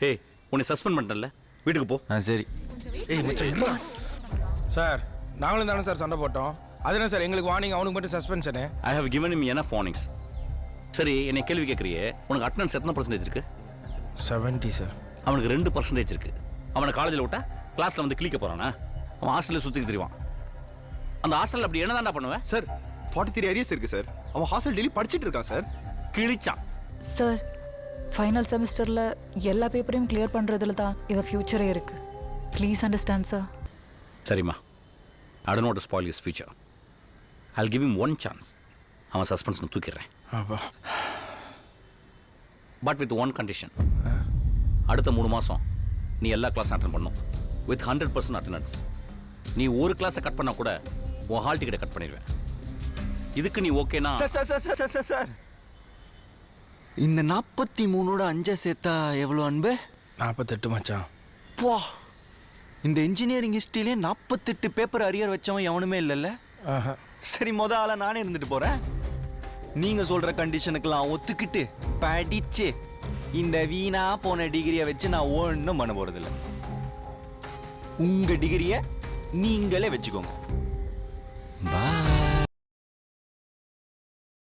ஏய் உன்னை சஸ்பெண்ட் பண்ணிட்டேன்ல, வீட்டுக்கு போ. சரி. ஏய் மச்சான் என்ன சார், நாங்களும் தானே சார் சண்டை போட்டோம். அது என்ன சார் எங்களுக்கு வார்னிங், அவனுக்கு மட்டும் suspension? I have given him enough warnings. சரி, என்னை கேள்வி கேட்குறியே, உனக்கு அட்டெண்டன்ஸ் எத்தனை பர்சன்டேஜ் இருக்கு? 70 சார். அவனுக்கு 2% இருக்கு. அவனை காலேஜில் விட்டா கிளாஸ்ல வந்து கிளிக்க போறானா? அவன் ஹாஸ்டலில் சுற்றிக்கு தெரிவான். அந்த ஹாஸ்டலில் அப்படி என்னதான்டா பண்ணுவேன்? சார் 43 அரியர்ஸ் இருக்கு சார். அவன் ஹாஸ்டல் டெய்லி படிச்சிட்டு இருக்கான் சார். கிழிச்சான். சார் ஃபைனல் செமஸ்டர்ல எல்லா பேப்பரையும் கிளியர் பண்றதுல தான் இவ ஃபியூச்சரே இருக்கு. Please understand sir. சரிம்மா, I don't want to spoil his future. I'll give him one chance. அவன் சஸ்பென்ஷன் தூக்கிடுறேன். அப்பா. But with one condition. அடுத்த 3 மாசம் நீ எல்லா கிளாஸ் அட்டெண்ட் பண்ணும் வித் 100% அட்டெண்டன்ஸ். நீ ஒரு கிளாஸை கட் பண்ணா கூட உன் ஹால் டிக்கெட்டை கட் பண்ணிடுவேன். இதுக்கு நீ ஓகேனா? சார் இந்த 43ஓட 5 சேர்த்தா எவ்வளவு அன்பு? 48 மச்சான். போ, இந்த இன்ஜினியரிங் ஹிஸ்டரியிலே 48 பேப்பர் அரியர் வச்சவன் எவனுமே இல்லைல்ல. சரி, ஆளா நானே இருந்துட்டு போறேன். நீங்க சொல்ற கண்டிஷனுக்கெல்லாம் ஒத்துக்கிட்டு படிச்சு இந்த வீணா போன டிகிரியை வச்சு நான் ஒன்றும் பண்ண போறதில்லை. உங்க டிகிரியை நீங்களே வச்சுக்கோங்க.